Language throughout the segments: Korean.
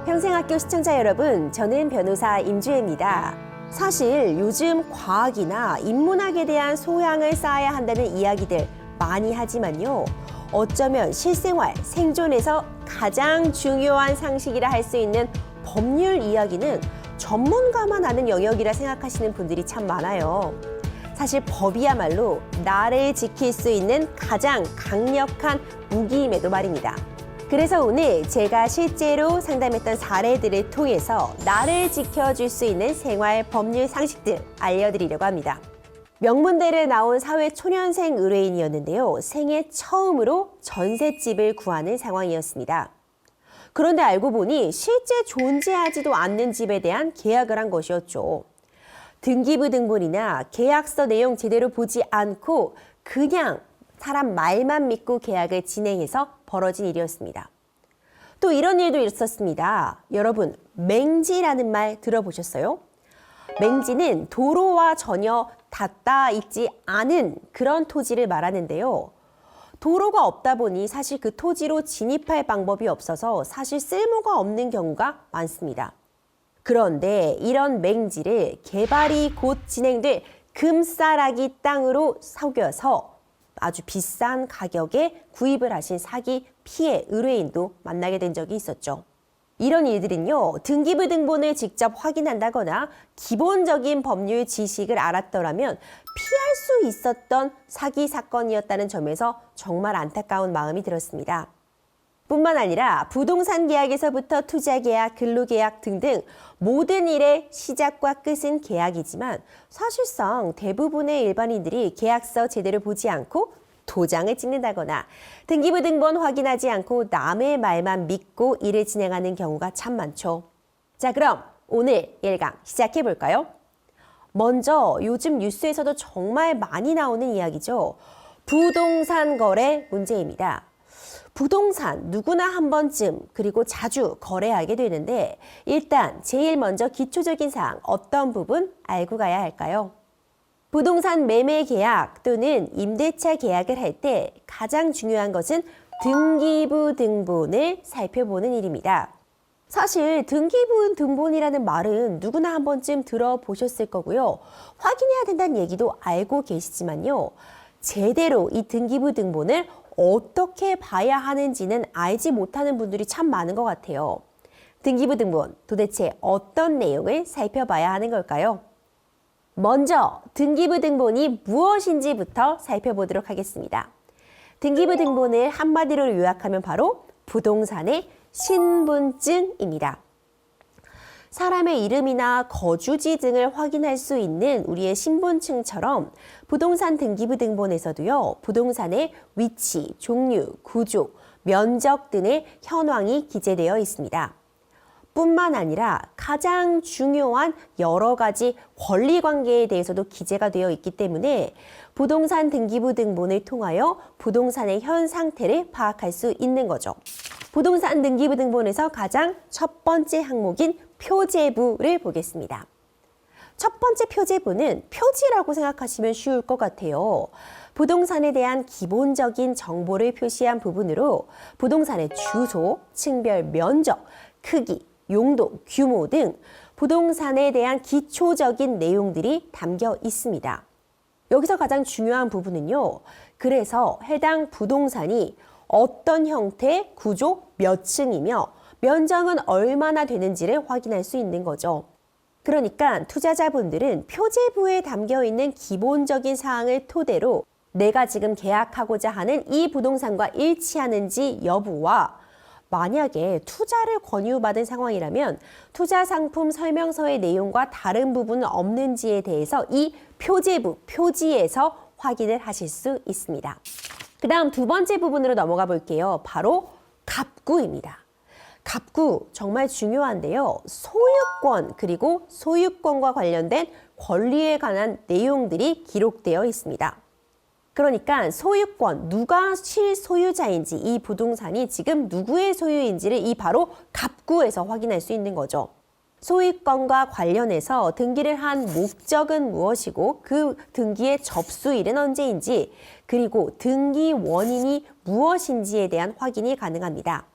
평생학교 시청자 여러분, 저는 변호사 임주혜입니다. 사실 요즘 과학이나 인문학에 대한 소양을 쌓아야 한다는 이야기들 많이 하지만요. 어쩌면 실생활, 생존에서 가장 중요한 상식이라 할 수 있는 법률 이야기는 전문가만 아는 영역이라 생각하시는 분들이 참 많아요. 사실 법이야말로 나를 지킬 수 있는 가장 강력한 무기임에도 말입니다. 그래서 오늘 제가 실제로 상담했던 사례들을 통해서 나를 지켜줄 수 있는 생활 법률 상식들 알려드리려고 합니다. 명문대를 나온 사회 초년생 의뢰인이었는데요. 생애 처음으로 전셋집을 구하는 상황이었습니다. 그런데 알고 보니 실제 존재하지도 않는 집에 대한 계약을 한 것이었죠. 등기부 등본이나 계약서 내용 제대로 보지 않고 그냥 사람 말만 믿고 계약을 진행해서 벌어진 일이었습니다. 또 이런 일도 있었습니다. 여러분, 맹지라는 말 들어보셨어요? 맹지는 도로와 전혀 닿닿아 있지 않은 그런 토지를 말하는데요. 도로가 없다 보니 사실 그 토지로 진입할 방법이 없어서 사실 쓸모가 없는 경우가 많습니다. 그런데 이런 맹지를 개발이 곧 진행될 금싸라기 땅으로 속여서 아주 비싼 가격에 구입을 하신 사기 피해 의뢰인도 만나게 된 적이 있었죠. 이런 일들은요, 등기부 등본을 직접 확인한다거나 기본적인 법률 지식을 알았더라면 피할 수 있었던 사기 사건이었다는 점에서 정말 안타까운 마음이 들었습니다. 뿐만 아니라 부동산 계약에서부터 투자 계약, 근로 계약 등등 모든 일의 시작과 끝은 계약이지만 사실상 대부분의 일반인들이 계약서 제대로 보지 않고 도장을 찍는다거나 등기부 등본 확인하지 않고 남의 말만 믿고 일을 진행하는 경우가 참 많죠. 자, 그럼 오늘 1강 시작해 볼까요? 먼저 요즘 뉴스에서도 정말 많이 나오는 이야기죠. 부동산 거래 문제입니다. 부동산 누구나 한 번쯤 그리고 자주 거래하게 되는데 일단 제일 먼저 기초적인 사항 어떤 부분 알고 가야 할까요? 부동산 매매 계약 또는 임대차 계약을 할 때 가장 중요한 것은 등기부 등본을 살펴보는 일입니다. 사실 등기부 등본이라는 말은 누구나 한 번쯤 들어보셨을 거고요. 확인해야 된다는 얘기도 알고 계시지만요. 제대로 이 등기부 등본을 어떻게 봐야 하는지는 알지 못하는 분들이 참 많은 것 같아요. 등기부 등본 도대체 어떤 내용을 살펴봐야 하는 걸까요? 먼저 등기부 등본이 무엇인지부터 살펴보도록 하겠습니다. 등기부 등본을 한마디로 요약하면 바로 부동산의 신분증입니다. 사람의 이름이나 거주지 등을 확인할 수 있는 우리의 신분증처럼 부동산 등기부 등본에서도요, 부동산의 위치, 종류, 구조, 면적 등의 현황이 기재되어 있습니다. 뿐만 아니라 가장 중요한 여러 가지 권리관계에 대해서도 기재가 되어 있기 때문에 부동산 등기부 등본을 통하여 부동산의 현 상태를 파악할 수 있는 거죠. 부동산 등기부 등본에서 가장 첫 번째 항목인 표제부를 보겠습니다. 첫 번째 표제부는 표지라고 생각하시면 쉬울 것 같아요. 부동산에 대한 기본적인 정보를 표시한 부분으로 부동산의 주소, 층별 면적, 크기, 용도, 규모 등 부동산에 대한 기초적인 내용들이 담겨 있습니다. 여기서 가장 중요한 부분은요. 그래서 해당 부동산이 어떤 형태, 구조, 몇 층이며 면적은 얼마나 되는지를 확인할 수 있는 거죠. 그러니까 투자자분들은 표제부에 담겨 있는 기본적인 사항을 토대로 내가 지금 계약하고자 하는 이 부동산과 일치하는지 여부와 만약에 투자를 권유받은 상황이라면 투자 상품 설명서의 내용과 다른 부분은 없는지에 대해서 이 표제부, 표지에서 확인을 하실 수 있습니다. 그 다음 두 번째 부분으로 넘어가 볼게요. 바로 갑구입니다. 갑구 정말 중요한데요. 소유권 그리고 소유권과 관련된 권리에 관한 내용들이 기록되어 있습니다. 그러니까 소유권, 누가 실소유자인지 이 부동산이 지금 누구의 소유인지를 이 바로 갑구에서 확인할 수 있는 거죠. 소유권과 관련해서 등기를 한 목적은 무엇이고 그 등기의 접수일은 언제인지 그리고 등기 원인이 무엇인지에 대한 확인이 가능합니다.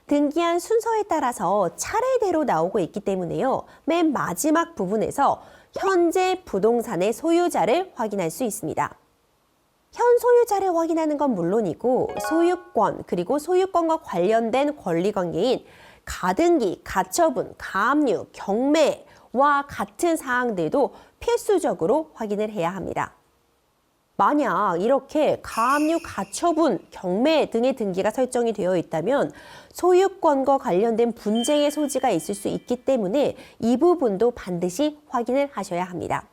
등기한 순서에 따라서 차례대로 나오고 있기 때문에요. 맨 마지막 부분에서 현재 부동산의 소유자를 확인할 수 있습니다. 현 소유자를 확인하는 건 물론이고 소유권 그리고 소유권과 관련된 권리관계인 가등기, 가처분, 가압류, 경매와 같은 사항들도 필수적으로 확인을 해야 합니다. 만약 이렇게 가압류, 가처분, 경매 등의 등기가 설정이 되어 있다면 소유권과 관련된 분쟁의 소지가 있을 수 있기 때문에 이 부분도 반드시 확인을 하셔야 합니다.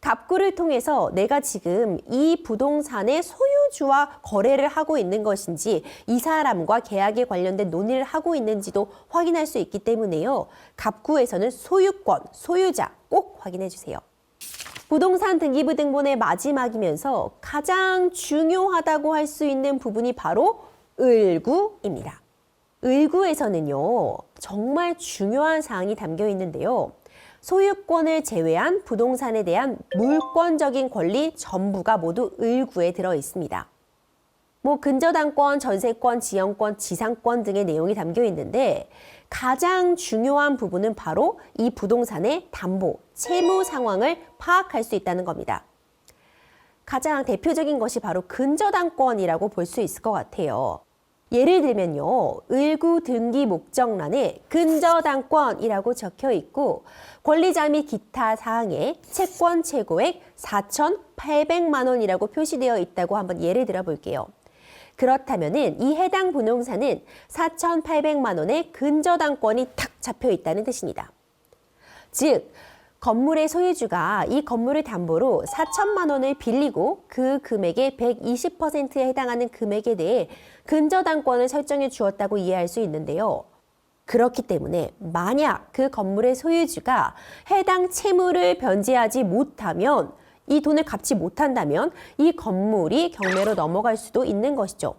갑구를 통해서 내가 지금 이 부동산의 소유주와 거래를 하고 있는 것인지 이 사람과 계약에 관련된 논의를 하고 있는지도 확인할 수 있기 때문에요. 갑구에서는 소유권, 소유자 꼭 확인해 주세요. 부동산 등기부등본의 마지막이면서 가장 중요하다고 할 수 있는 부분이 바로 을구입니다. 을구에서는요, 정말 중요한 사항이 담겨 있는데요. 소유권을 제외한 부동산에 대한 물권적인 권리 전부가 모두 을구에 들어 있습니다. 근저당권, 전세권, 지형권, 지상권 등의 내용이 담겨 있는데 가장 중요한 부분은 바로 이 부동산의 담보, 채무 상황을 파악할 수 있다는 겁니다. 가장 대표적인 것이 바로 근저당권이라고 볼 수 있을 것 같아요. 예를 들면요, 을구 등기 목적란에 근저당권이라고 적혀 있고 권리자 및 기타 사항에 채권 최고액 4,800만 원이라고 표시되어 있다고 한번 예를 들어 볼게요. 그렇다면은 이 해당 부동산은 4,800만 원의 근저당권이 탁 잡혀 있다는 뜻입니다. 즉, 건물의 소유주가 이 건물을 담보로 4천만 원을 빌리고 그 금액의 120%에 해당하는 금액에 대해 근저당권을 설정해 주었다고 이해할 수 있는데요. 그렇기 때문에 만약 그 건물의 소유주가 해당 채무를 변제하지 못하면 이 돈을 갚지 못한다면 이 건물이 경매로 넘어갈 수도 있는 것이죠.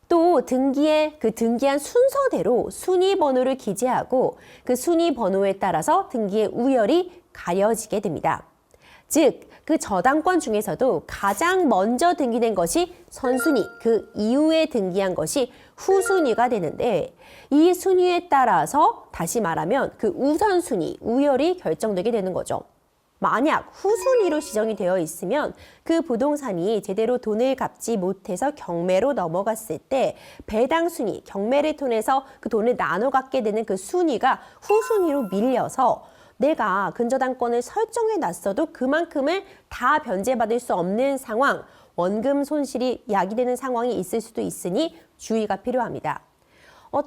또 등기한 순서대로 순위 번호를 기재하고 그 순위 번호에 따라서 등기의 우열이 가려지게 됩니다. 즉, 그 저당권 중에서도 가장 먼저 등기된 것이 선순위, 그 이후에 등기한 것이 후순위가 되는데 이 순위에 따라서 다시 말하면 그 우선순위, 우열이 결정되게 되는 거죠. 만약 후순위로 지정이 되어 있으면 그 부동산이 제대로 돈을 갚지 못해서 경매로 넘어갔을 때 배당 순위, 경매를 통해서 그 돈을 나눠 갖게 되는 그 순위가 후순위로 밀려서 내가 근저당권을 설정해 놨어도 그만큼을 다 변제받을 수 없는 상황, 원금 손실이 야기되는 상황이 있을 수도 있으니 주의가 필요합니다.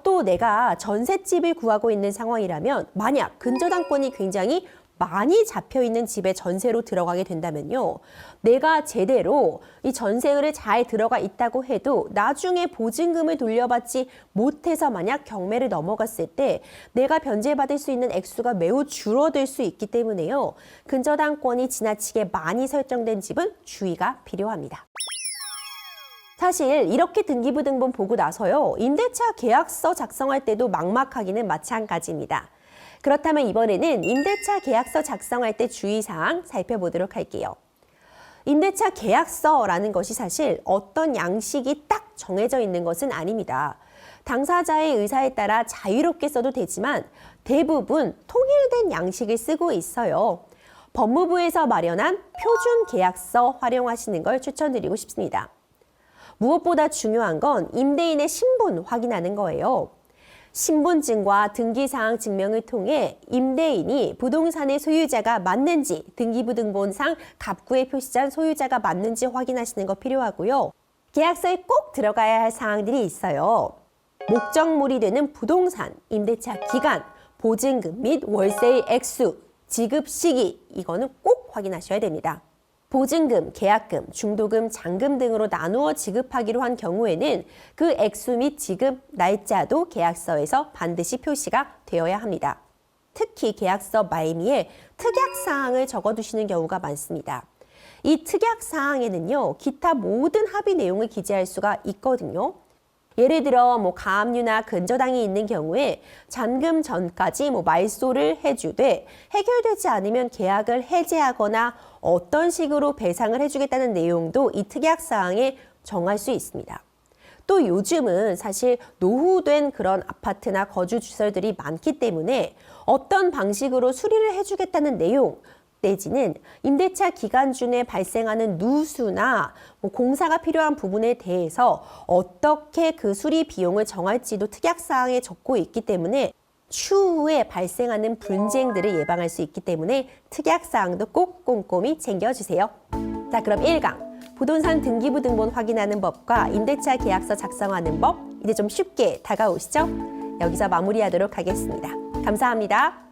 또 내가 전셋집을 구하고 있는 상황이라면 만약 근저당권이 굉장히 많이 잡혀있는 집에 전세로 들어가게 된다면요. 내가 제대로 이 전세를 잘 들어가 있다고 해도 나중에 보증금을 돌려받지 못해서 만약 경매를 넘어갔을 때 내가 변제받을 수 있는 액수가 매우 줄어들 수 있기 때문에요. 근저당권이 지나치게 많이 설정된 집은 주의가 필요합니다. 사실 이렇게 등기부등본 보고 나서요. 임대차 계약서 작성할 때도 막막하기는 마찬가지입니다. 그렇다면 이번에는 임대차 계약서 작성할 때 주의사항 살펴보도록 할게요. 임대차 계약서라는 것이 사실 어떤 양식이 딱 정해져 있는 것은 아닙니다. 당사자의 의사에 따라 자유롭게 써도 되지만 대부분 통일된 양식을 쓰고 있어요. 법무부에서 마련한 표준 계약서 활용하시는 걸 추천드리고 싶습니다. 무엇보다 중요한 건 임대인의 신분 확인하는 거예요. 신분증과 등기사항 증명을 통해 임대인이 부동산의 소유자가 맞는지 등기부등본상 갑구에 표시한 소유자가 맞는지 확인하시는 거 필요하고요. 계약서에 꼭 들어가야 할 사항들이 있어요. 목적물이 되는 부동산, 임대차 기간, 보증금 및 월세의 액수, 지급 시기 이거는 꼭 확인하셔야 됩니다. 보증금, 계약금, 중도금, 잔금 등으로 나누어 지급하기로 한 경우에는 그 액수 및 지급 날짜도 계약서에서 반드시 표시가 되어야 합니다. 특히 계약서 말미에 특약사항을 적어두시는 경우가 많습니다. 이 특약사항에는요, 기타 모든 합의 내용을 기재할 수가 있거든요. 예를 들어 가압류나 근저당이 있는 경우에 잔금 전까지 말소를 해주되 해결되지 않으면 계약을 해지하거나 어떤 식으로 배상을 해주겠다는 내용도 이 특약사항에 정할 수 있습니다. 또 요즘은 사실 노후된 그런 아파트나 거주 시설들이 많기 때문에 어떤 방식으로 수리를 해주겠다는 내용 내지는 임대차 기간 중에 발생하는 누수나 공사가 필요한 부분에 대해서 어떻게 그 수리 비용을 정할지도 특약사항에 적고 있기 때문에 추후에 발생하는 분쟁들을 예방할 수 있기 때문에 특약사항도 꼭 꼼꼼히 챙겨주세요. 자, 그럼 1강 부동산 등기부 등본 확인하는 법과 임대차 계약서 작성하는 법 이제 좀 쉽게 다가오시죠? 여기서 마무리하도록 하겠습니다. 감사합니다.